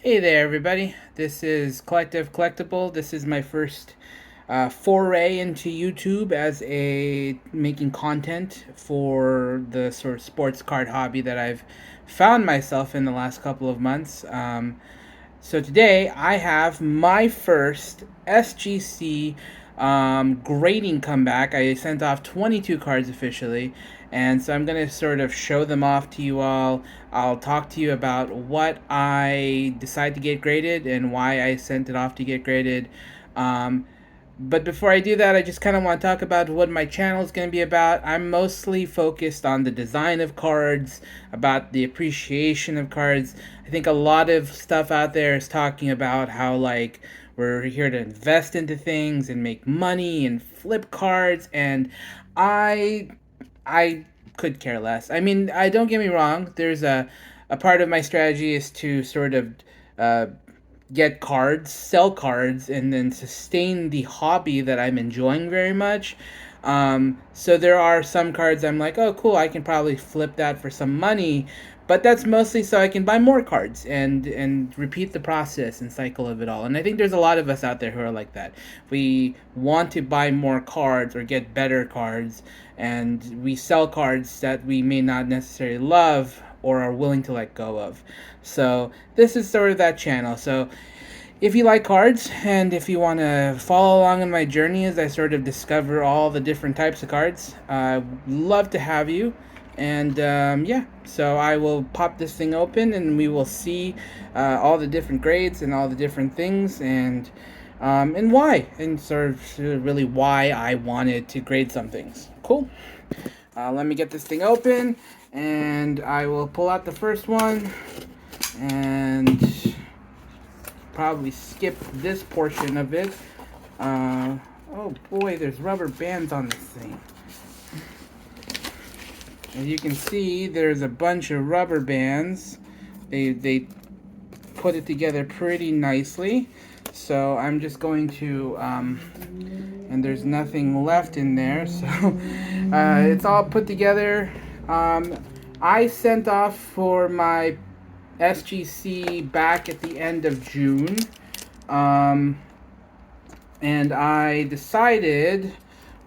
Hey there, everybody. This is Collective Collectible. This is my first foray into YouTube as a making content for the sort of sports card hobby that I've found myself in the last couple of months. So today I have my first SGC grading comeback. I sent off 22 cards officially, and so I'm going to sort of show them off to you all. I'll talk to you about what I decided to get graded and why I sent it off to get graded. Um, but before I do that, I just kind of want to talk about what my channel is going to be about. I'm mostly focused on the design of cards, about the appreciation of cards. I think a lot of stuff out there is talking about how, like, we're here to invest into things and make money and flip cards, and I I could care less. I mean, I don't get me wrong. There's a part of my strategy is to sort of uh, get cards, sell cards, and then sustain the hobby that I'm enjoying very much. So there are some cards I'm like, oh, cool, I can probably flip that for some money, but that's mostly so I can buy more cards and repeat the process and cycle of it all. And I think there's a lot of us out there who are like that. We want to buy more cards or get better cards, and we sell cards that we may not necessarily love or are willing to let go of. So this is sort of that channel. So if you like cards and if you want to follow along in my journey as I sort of discover all the different types of cards, I'd love to have you. And yeah, so I will pop this thing open and we will see all the different grades and all the different things and why, and sort of really why I wanted to grade some things. Cool. Let me get this thing open and I will pull out the first one and probably skip this portion of it. Oh boy, there's rubber bands on this thing. As you can see, there's a bunch of rubber bands. They put it together pretty nicely. So I'm just going to, and there's nothing left in there. So it's all put together. I sent off for my SGC back at the end of June. And I decided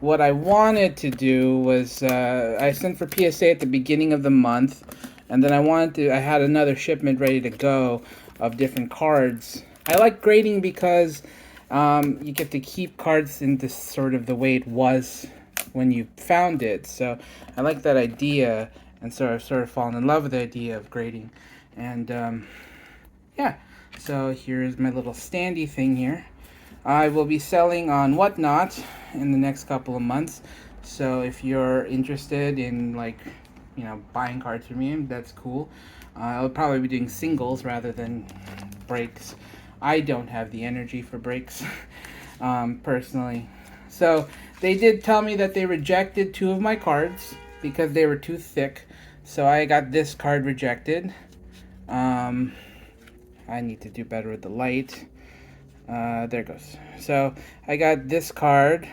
what I wanted to do was I sent for PSA at the beginning of the month, and then I had another shipment ready to go of different cards. I like grading because you get to keep cards in this sort of the way it was when you found it. So I like that idea, and so I've sort of fallen in love with the idea of grading. And yeah, so here's my little standy thing here. I will be selling on Whatnot in the next couple of months. So if you're interested in, like, buying cards from me, that's cool. I'll probably be doing singles rather than breaks. I don't have the energy for breaks, personally. So they did tell me that they rejected 2 of my cards because they were too thick. So I got this card rejected. I need to do better with the light. There it goes. So I got this card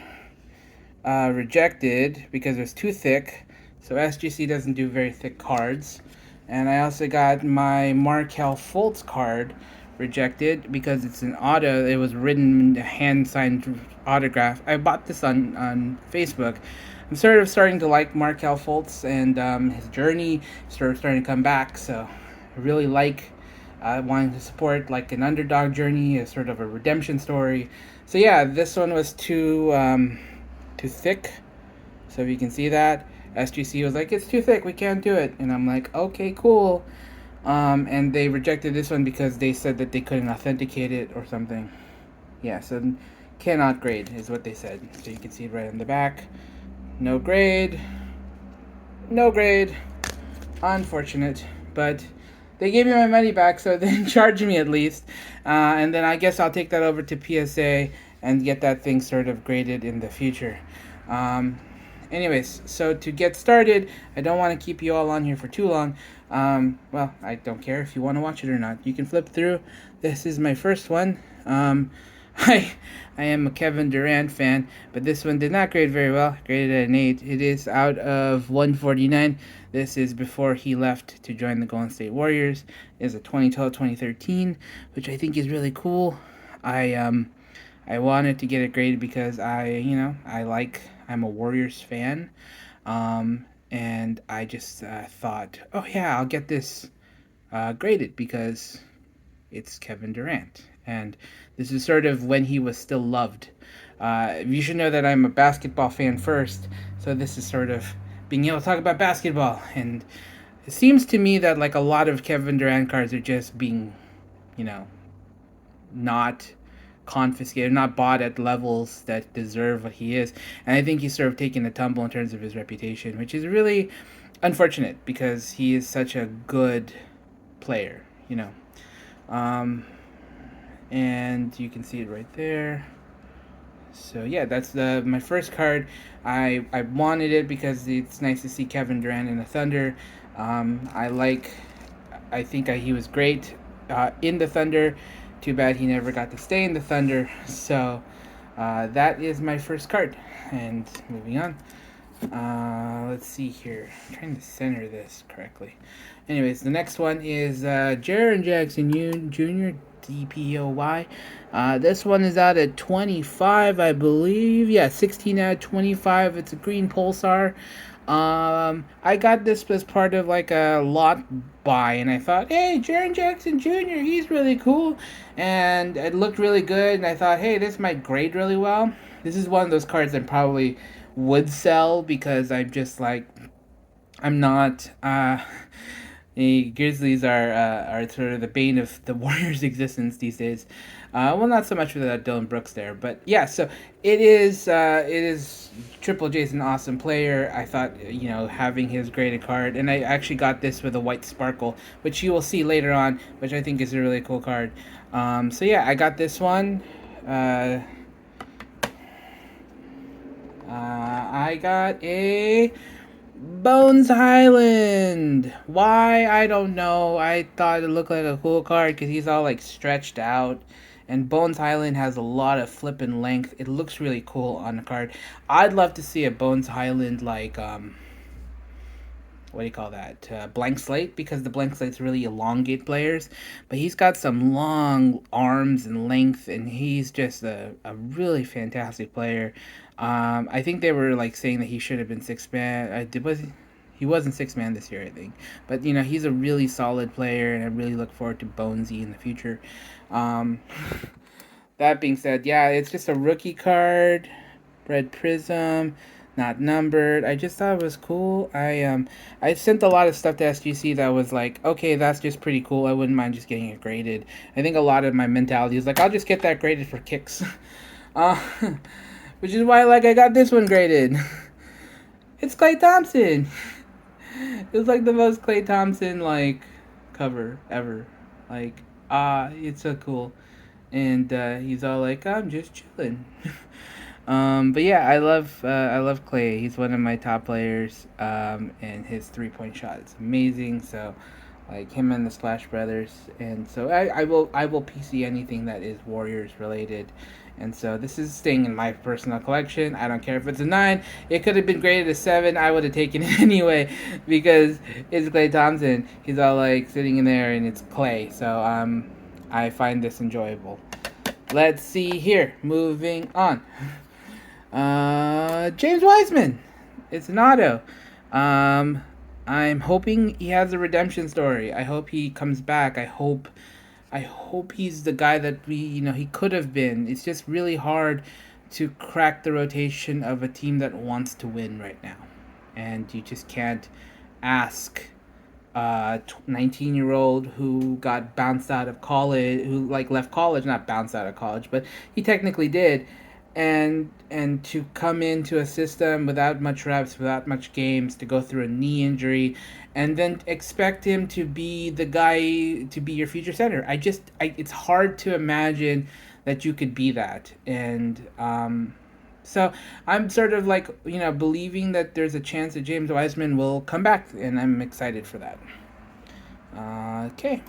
rejected because it was too thick. So SGC doesn't do very thick cards. And I also got my Markel Fultz card rejected because it's an auto. It was written hand signed autograph. I bought this on Facebook. I'm sort of starting to like Markel Fultz, and his journey sort of starting to come back. So I really like wanting to support like an underdog journey, a sort of a redemption story. So yeah, this one was too thick. So if you can see that, SGC was like, it's too thick, we can't do it. And I'm like, okay, cool. And they rejected this one because they said that they couldn't authenticate it or something. Yeah, so cannot grade is what they said. So you can see it right on the back. No grade. No grade. Unfortunate. But they gave me my money back, so they didn't charge me at least. And then I guess I'll take that over to PSA and get that thing sort of graded in the future. Anyways, so to get started, I don't want to keep you all on here for too long. Well, I don't care if you want to watch it or not. You can flip through. This is my first one. I I am a Kevin Durant fan, but this one did not grade very well. Graded at an 8. It is out of 149. This is before he left to join the Golden State Warriors. It is a 2012-2013, which I think is really cool. I wanted to get it graded because I'm a Warriors fan. And I just thought, oh yeah, I'll get this graded because it's Kevin Durant. And this is sort of when he was still loved. You should know that I'm a basketball fan first, so this is sort of being able to talk about basketball. And it seems to me that like a lot of Kevin Durant cards are just being, you know, not confiscated, not bought at levels that deserve what he is. And I think he's sort of taken a tumble in terms of his reputation, which is really unfortunate because he is such a good player, you know. Um, and you can see it right there. So yeah, that's my first card. I wanted it because it's nice to see Kevin Durant in the Thunder. I think he was great in the Thunder. Too bad he never got to stay in the Thunder. So that is my first card. And moving on. Let's see here. I'm trying to center this correctly. Anyways, the next one is Jaren Jackson Jr. DPOY. This one is out at 25, I believe. Yeah, 16 out of 25. It's a green pulsar. I got this as part of like a lot buy, and I thought, hey, Jaren Jackson Jr., he's really cool, and it looked really good, and I thought, hey, this might grade really well. This is one of those cards that probably would sell because I'm not. The Grizzlies are sort of the bane of the Warriors' existence these days. Well, not so much without Dylan Brooks there, but yeah. So it is Triple J's an awesome player. I thought having his graded card, and I actually got this with a white sparkle, which you will see later on, which I think is a really cool card. So yeah, I got this one. I got a Bones Highland. Why? I don't know. I thought it looked like a cool card because he's all like stretched out. And Bones Highland has a lot of flip and length. It looks really cool on the card. I'd love to see a Bones Highland like what do you call that? Blank slate, because the blank slates really elongate players. But he's got some long arms and length, and he's just a really fantastic player. I think they were like saying that he should have been six man. He wasn't six man this year, I think. But he's a really solid player, and I really look forward to Bonesy in the future. Um, that being said, yeah, it's just a rookie card, red prism, not numbered. I just thought it was cool. I sent a lot of stuff to SGC that was like, okay, that's just pretty cool. I wouldn't mind just getting it graded. I think a lot of my mentality is like, I'll just get that graded for kicks. uh, which is why I got this one graded. It's Klay Thompson. It's like the most Klay Thompson cover ever. It's so cool. And he's all like, I'm just chilling. But yeah, I love Klay. He's one of my top players. And his 3-point shot is amazing. So like him and the Splash Brothers. And so I will PC anything that is Warriors related. And so this is staying in my personal collection. I don't care if it's a 9. It could have been graded a 7. I would have taken it anyway because it's Klay Thompson. He's all like sitting in there and it's Klay. So I find this enjoyable. Let's see here. Moving on. James Wiseman. It's an auto. I'm hoping he has a redemption story. I hope he comes back. I hope he's the guy that he could have been. It's just really hard to crack the rotation of a team that wants to win right now. And you just can't ask a 19-year-old who got bounced out of college, who left college, not bounced out of college, but he technically did, and to come into a system without much reps, without much games, to go through a knee injury, and then expect him to be the guy to be your future center. It's hard to imagine that you could be that. And so I'm sort of believing that there's a chance that James Wiseman will come back, and I'm excited for that. Okay.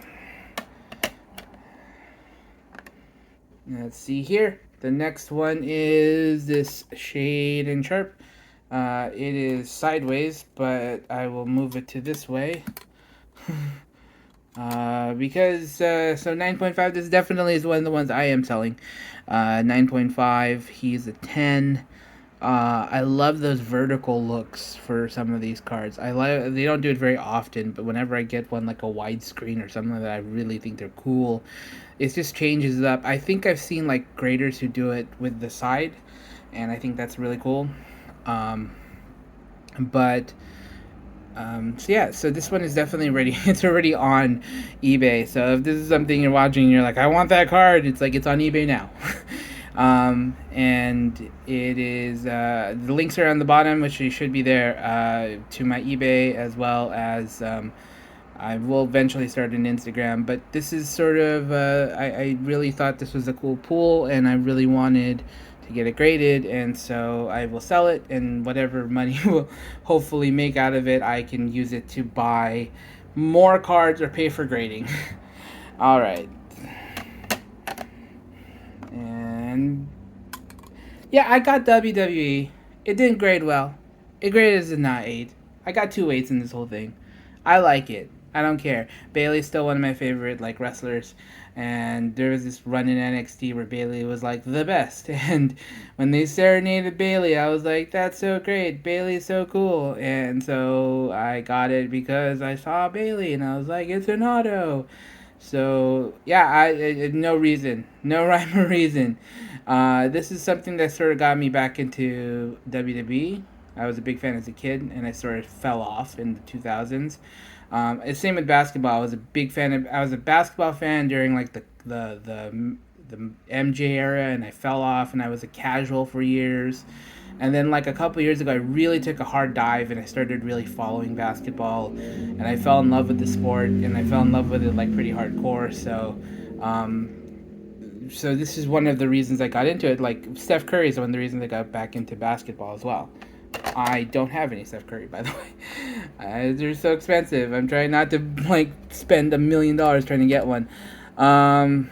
Let's see here. The next one is this Shade and Sharp. It is sideways, but I will move it to this way. Because so 9.5, this definitely is one of the ones I am selling. 9.5, he's a 10. I love those vertical looks for some of these cards. They don't do it very often, but whenever I get one like a widescreen or something like that, I really think they're cool. It just changes it up. I think I've seen like graders who do it with the side, and I think that's really cool. Um, but so yeah, so this one is definitely ready. It's already on eBay. So if this is something you're watching and you're like, I want that card, it's like it's on eBay now. And it is the links are on the bottom, which should be there to my eBay, as well as I will eventually start an Instagram. But this is sort of I really thought this was a cool pool, and I really wanted to get it graded, and so I will sell it, and whatever money will hopefully make out of it, I can use it to buy more cards or pay for grading. All right. And yeah, I got WWE. It didn't grade well. It graded as a not 8. I got 2 8s in this whole thing. I like it. I don't care. Bailey's still one of my favorite like wrestlers, and there was this run in NXT where Bailey was like the best. And when they serenaded Bailey, I was like, "That's so great! Bailey's so cool!" And so I got it because I saw Bailey, and I was like, "It's an auto." So yeah, no reason, no rhyme or reason. This is something that sort of got me back into WWE. I was a big fan as a kid, and I sort of fell off in the 2000s. It's same with basketball. I was a big fan of. I was a basketball fan during like the MJ era, and I fell off, and I was a casual for years. And then like a couple years ago, I really took a hard dive, and I started really following basketball, and I fell in love with the sport, and I fell in love with it like pretty hardcore. So this is one of the reasons I got into it. Like Steph Curry is one of the reasons I got back into basketball as well. I don't have any Steph Curry, by the way. They're so expensive. I'm trying not to like spend $1 million trying to get one. Um,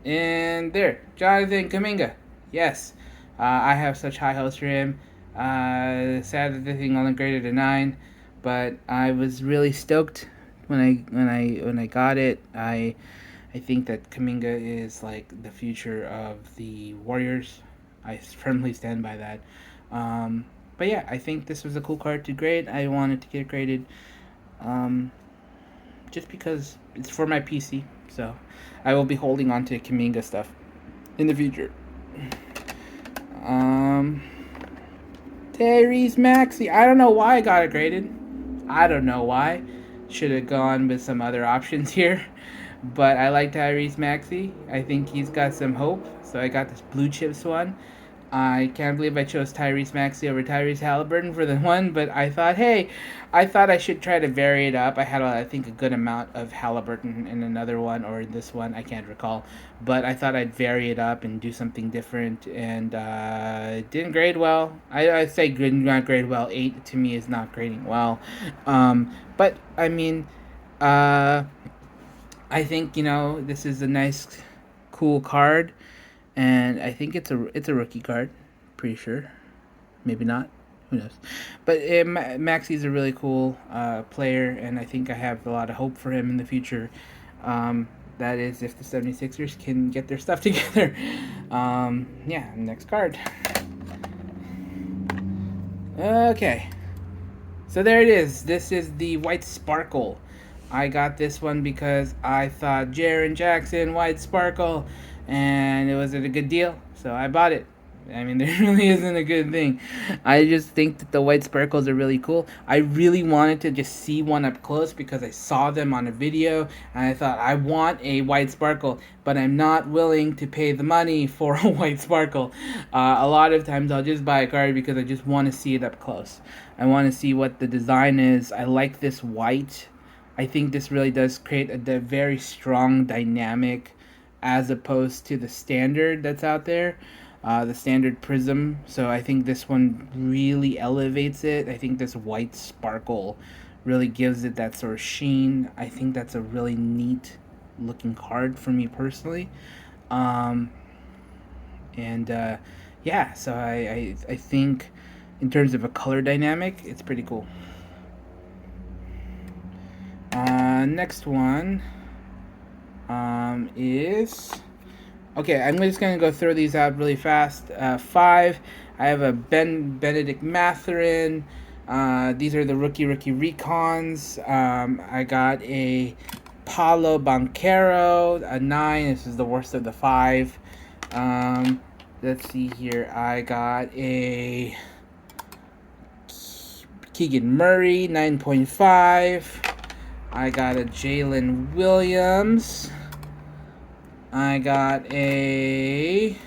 and there, Jonathan Kaminga. Yes, I have such high hopes for him. Sad that the thing only graded a 9, but I was really stoked when I got it. I think that Kaminga is like the future of the Warriors. I firmly stand by that. But yeah, I think this was a cool card to grade. I wanted to get graded um, just because it's for my PC. So I will be holding on to Kaminga stuff in the future. Um, Tyrese Maxey. I don't know why I got it graded. I don't know why. Should have gone with some other options here. But I like Tyrese Maxey. I think he's got some hope. So I got this blue chips one. I can't believe I chose Tyrese Maxey over Tyrese Halliburton for the one, but I thought, hey, I thought I should try to vary it up. I had, I think, a good amount of Halliburton in another one, or this one, I can't recall. But I thought I'd vary it up and do something different, and it didn't grade well. I say good, not grade well. 8 to me is not grading well. But, I mean, I think, this is a nice, cool card. And I think it's a rookie card, pretty sure. Maybe not. Who knows? But Maxey's a really cool player, and I think I have a lot of hope for him in the future. That is, if the 76ers can get their stuff together. Yeah, next card. Okay. So there it is. This is the White Sparkle. I got this one because I thought Jaren Jackson, White Sparkle, and it wasn't a good deal, so I bought it. I mean, there really isn't a good thing. I just think that the white sparkles are really cool. I really wanted to just see one up close because I saw them on a video, and I thought, I want a white sparkle, but I'm not willing to pay the money for a white sparkle. A lot of times I'll just buy a card because I just want to see it up close. I want to see what the design is. I like this white. I think this really does create a very strong dynamic as opposed to the standard that's out there, the standard prism. So I think this one really elevates it. I think this white sparkle really gives it that sort of sheen. I think that's a really neat looking card for me personally. Um, and yeah, so I think in terms of a color dynamic, it's pretty cool. Next one is okay. I'm just gonna go throw these out really fast. Five. I have a Benedict Matherin. These are the rookie recons. I got a Paulo Banquero, a 9. This is the worst of the 5. Um, let's see here. I got a Keegan Murray, 9.5. I got a Jalen Williams. I got a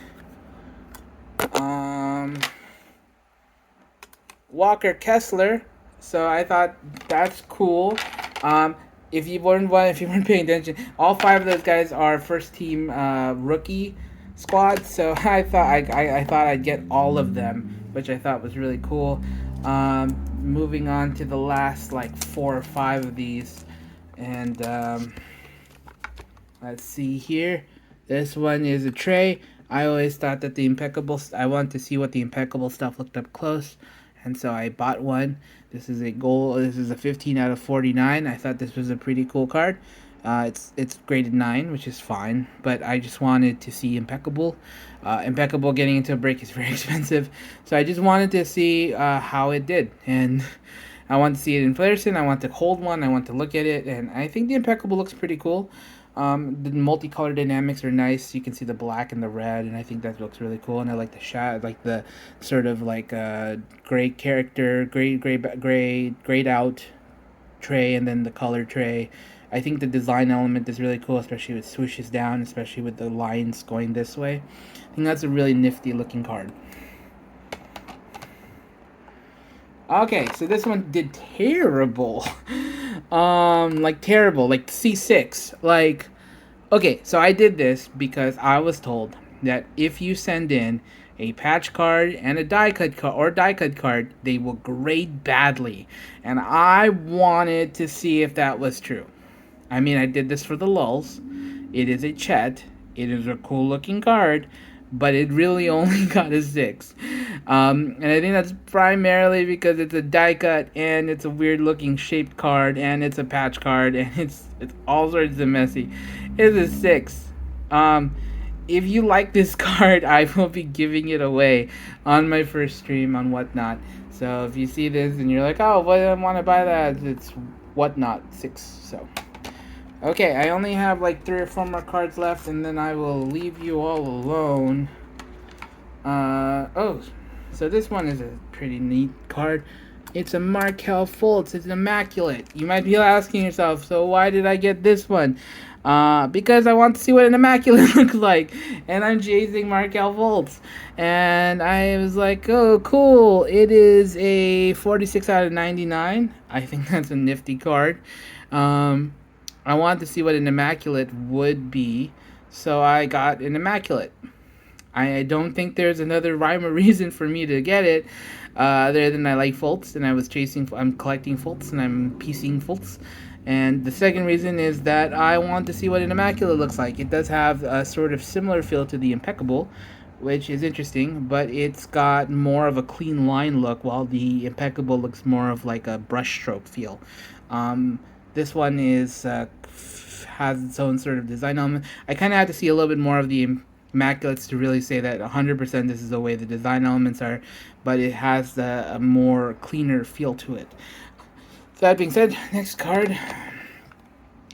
Walker Kessler. So I thought that's cool. If you weren't paying attention, all 5 of those guys are first team rookie squad. So I thought I'd get all of them, which I thought was really cool. Moving on to the last like 4 or 5 of these, and let's see here. This one is a tray. I always thought that I wanted to see what the impeccable stuff looked up close, and so I bought one. This is a 15 out of 49. I thought this was a pretty cool card. It's graded 9, which is fine, but I just wanted to see impeccable. Impeccable getting into a break is very expensive, so I just wanted to see how it did, and I want to see it in person. I want to hold one. I want to look at it, and I think the impeccable looks pretty cool. The multicolor dynamics are nice. You can see the black and the red, and I think that looks really cool. And I like the shot, like the sort of like gray character, grayed out tray, and then the color tray. I think the design element is really cool, especially with swooshes down, especially with the lines going this way. I think that's a really nifty looking card. Okay, so this one did terrible. Like terrible, like C6. Like, okay, so I did this because I was told that if you send in a patch card and a die cut card, they will grade badly. And I wanted to see if that was true. I mean, I did this for the lulz. It is a Chet. It is a cool looking card, but it really only got a 6. And I think that's primarily because it's a die cut and it's a weird looking shaped card and it's a patch card and it's all sorts of messy. It's a 6. If you like this card, I will be giving it away on my first stream on Whatnot. So if you see this and you're like, oh, well, I want to buy that, it's Whatnot 6. So. Okay, I only have like 3 or 4 more cards left, and then I will leave you all alone. So this one is a pretty neat card. It's a Markelle Fultz. It's immaculate. You might be asking yourself, so why did I get this one? Because I want to see what an immaculate looks like, and I'm chasing Markelle Fultz. And I was like, oh, cool. It is a 46 out of 99. I think that's a nifty card. I wanted to see what an immaculate would be, so I got an immaculate. I don't think there's another rhyme or reason for me to get it, other than I like Fultz, and I'm collecting Fultz, and I'm piecing Fultz. And the second reason is that I want to see what an immaculate looks like. It does have a sort of similar feel to the impeccable, which is interesting, but it's got more of a clean line look, while the impeccable looks more of like a brushstroke feel. This one has its own sort of design element. I kind of had to see a little bit more of the Immaculates to really say that 100% this is the way the design elements are, but it has a more cleaner feel to it. That being said, next card,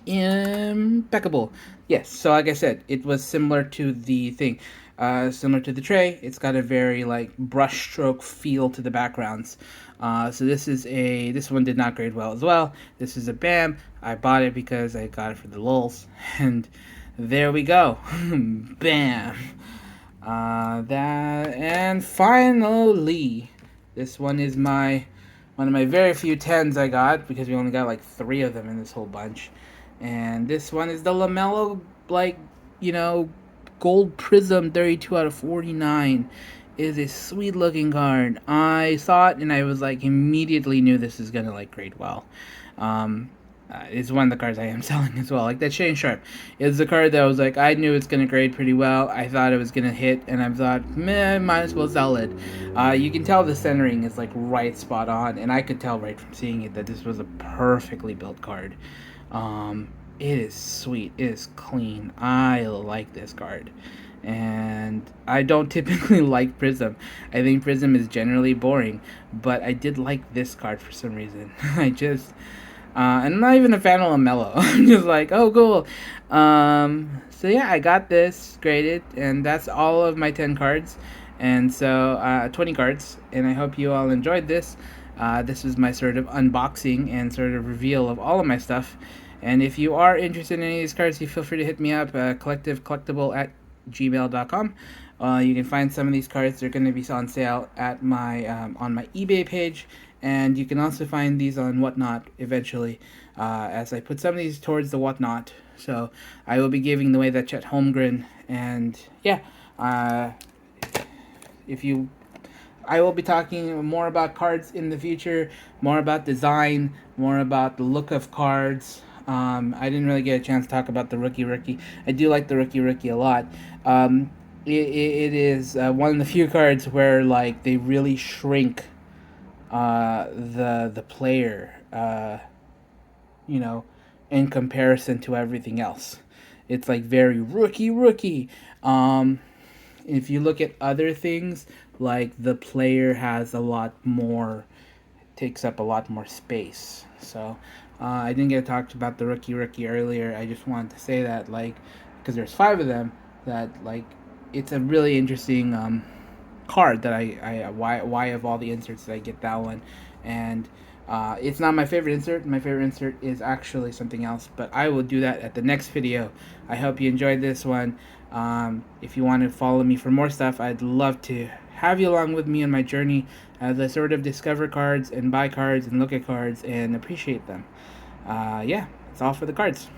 impeccable. Yes, so like I said, it was similar to the thing. Similar to the tray, it's got a very like brushstroke feel to the backgrounds. So this one did not grade well as well. This is a BAM. I bought it because I got it for the lulz, and there we go. BAM. And finally, this one is one of my very few 10s I got, because we only got like 3 of them in this whole bunch. And this one is the LaMelo, Gold Prism 32 out of 49. Is a sweet looking card. I saw it and I was like, immediately knew this is gonna grade well. is one of the cards I am selling as well. Like that Shane Sharp is the card that I was like, I knew it's gonna grade pretty well. I thought it was gonna hit, and I thought, meh, might as well sell it. You can tell the centering is like right spot on, and I could tell right from seeing it that this was a perfectly built card. It is sweet. It is clean. I like this card. And I don't typically like Prism. I think Prism is generally boring, but I did like this card for some reason. And I'm not even a fan of LaMelo. I'm just like, oh, cool. So yeah, I got this graded, and that's all of my 10 cards. And so 20 cards, and I hope you all enjoyed this. This is my sort of unboxing and sort of reveal of all of my stuff. And if you are interested in any of these cards, you feel free to hit me up, collectivecollectible@gmail.com. You can find some of these cards. They're going to be on sale at my on my eBay page, and you can also find these on Whatnot eventually, as I put some of these towards the Whatnot. So I will be giving away that Chet Holmgren, and yeah, if you I will be talking more about cards in the future, more about design, more about the look of cards. I didn't really get a chance to talk about the rookie. I do like the rookie a lot. It is one of the few cards where like they really shrink the player, you know, in comparison to everything else. It's like very rookie. If you look at other things, like the player has a lot more, takes up a lot more space. So I didn't get to talk about the rookie earlier. I just wanted to say that, like, because there's 5 of them, that like it's a really interesting card that why of all the inserts did I get that one. And it's not my favorite insert. My favorite insert is actually something else, but I will do that at the next video. I hope you enjoyed this one. If you want to follow me for more stuff, I'd love to have you along with me on my journey as I sort of discover cards and buy cards and look at cards and appreciate them. Yeah, that's all for the cards.